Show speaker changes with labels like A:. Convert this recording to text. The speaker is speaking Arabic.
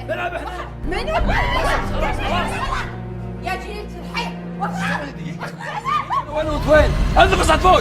A: نلعب احنا.
B: من يا جيت الحي
A: وين وين؟ انزل بس فوق.